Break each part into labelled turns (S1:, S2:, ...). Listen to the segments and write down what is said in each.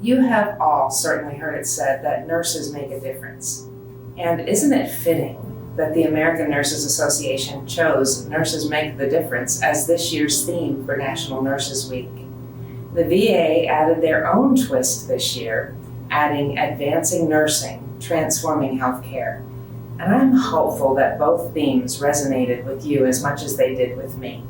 S1: You have all certainly heard it said that nurses make a difference. And isn't it fitting that the American Nurses Association chose Nurses Make the Difference as this year's theme for National Nurses Week? The VA added their own twist this year, adding Advancing Nursing, Transforming Healthcare. And I'm hopeful that both themes resonated with you as much as they did with me.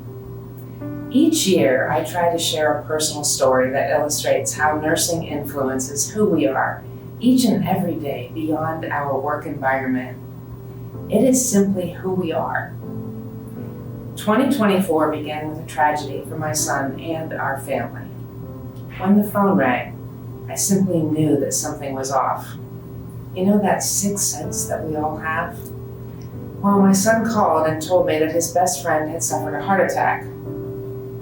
S1: Each year, I try to share a personal story that illustrates how nursing influences who we are, each and every day beyond our work environment. It is simply who we are. 2024 began with a tragedy for my son and our family. When the phone rang, I simply knew that something was off. You know that sixth sense that we all have? Well, my son called and told me that his best friend had suffered a heart attack.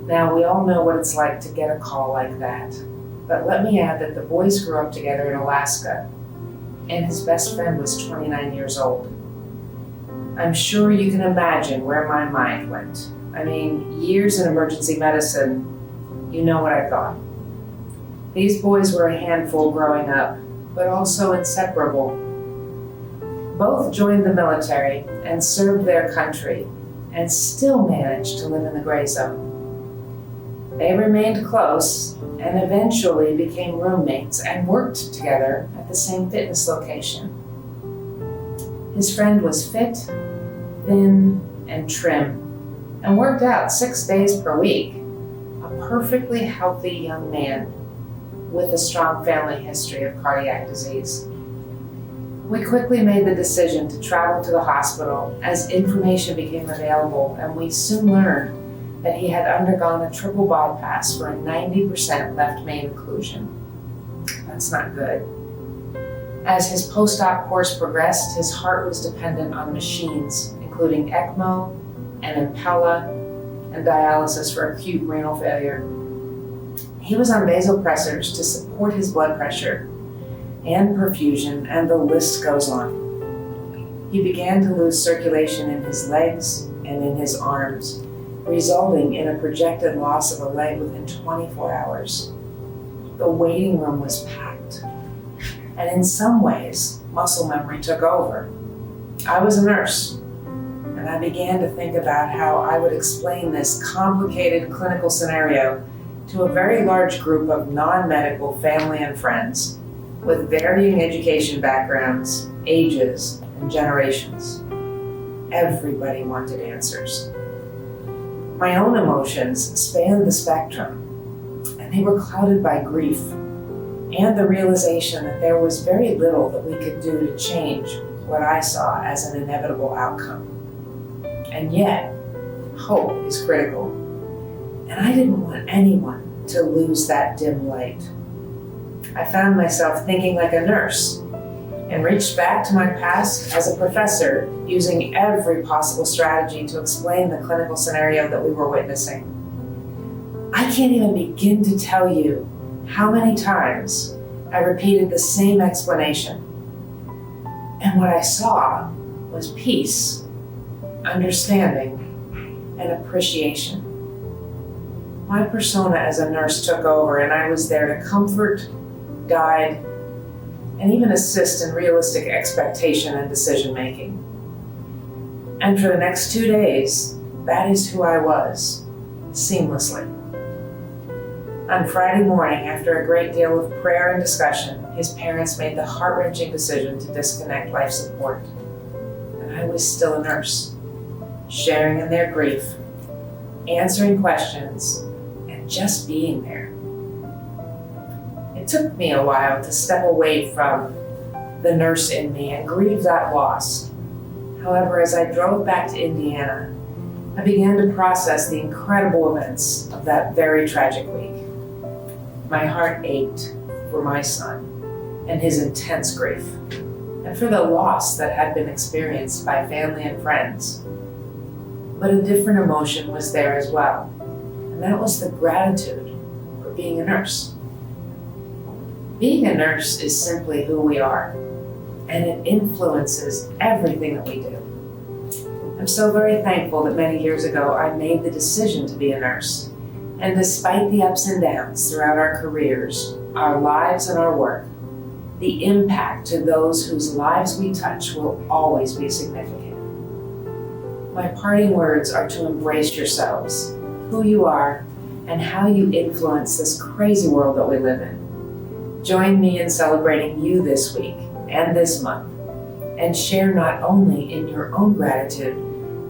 S1: Now, we all know what it's like to get a call like that. But let me add that the boys grew up together in Alaska, and his best friend was 29 years old. I'm sure you can imagine where my mind went. I mean, years in emergency medicine, you know what I thought. These boys were a handful growing up, but also inseparable. Both joined the military and served their country, and still managed to live in the gray zone. They remained close and eventually became roommates and worked together at the same fitness location. His friend was fit, thin, and trim, and worked out 6 days per week. A perfectly healthy young man with a strong family history of cardiac disease. We quickly made the decision to travel to the hospital as information became available, and we soon learned that he had undergone a triple bypass for a 90% left main occlusion. That's not good. As his post-op course progressed, his heart was dependent on machines, including ECMO and Impella and dialysis for acute renal failure. He was on vasopressors to support his blood pressure and perfusion, and the list goes on. He began to lose circulation in his legs and in his arms, resulting in a projected loss of a leg within 24 hours. The waiting room was packed, and in some ways, muscle memory took over. I was a nurse, and I began to think about how I would explain this complicated clinical scenario to a very large group of non-medical family and friends with varying education backgrounds, ages, and generations. Everybody wanted answers. My own emotions spanned the spectrum, and they were clouded by grief and the realization that there was very little that we could do to change what I saw as an inevitable outcome. And yet, hope is critical, and I didn't want anyone to lose that dim light. I found myself thinking like a nurse and reached back to my past as a professor, using every possible strategy to explain the clinical scenario that we were witnessing. I can't even begin to tell you how many times I repeated the same explanation. And what I saw was peace, understanding, and appreciation. My persona as a nurse took over, and I was there to comfort, guide, and even assist in realistic expectation and decision making. And for the next 2 days, that is who I was, seamlessly. On Friday morning, after a great deal of prayer and discussion, his parents made the heart-wrenching decision to disconnect life support. And I was still a nurse, sharing in their grief, answering questions, and just being there. It took me a while to step away from the nurse in me and grieve that loss. However, as I drove back to Indiana, I began to process the incredible events of that very tragic week. My heart ached for my son and his intense grief, and for the loss that had been experienced by family and friends. But a different emotion was there as well, and that was the gratitude for being a nurse. Being a nurse is simply who we are, and it influences everything that we do. I'm so very thankful that many years ago I made the decision to be a nurse, and despite the ups and downs throughout our careers, our lives and our work, the impact to those whose lives we touch will always be significant. My parting words are to embrace yourselves, who you are, and how you influence this crazy world that we live in. Join me in celebrating you this week and this month, and share not only in your own gratitude,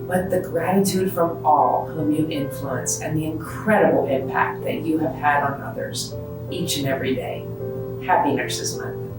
S1: but the gratitude from all whom you influence and the incredible impact that you have had on others each and every day. Happy Nurses Month.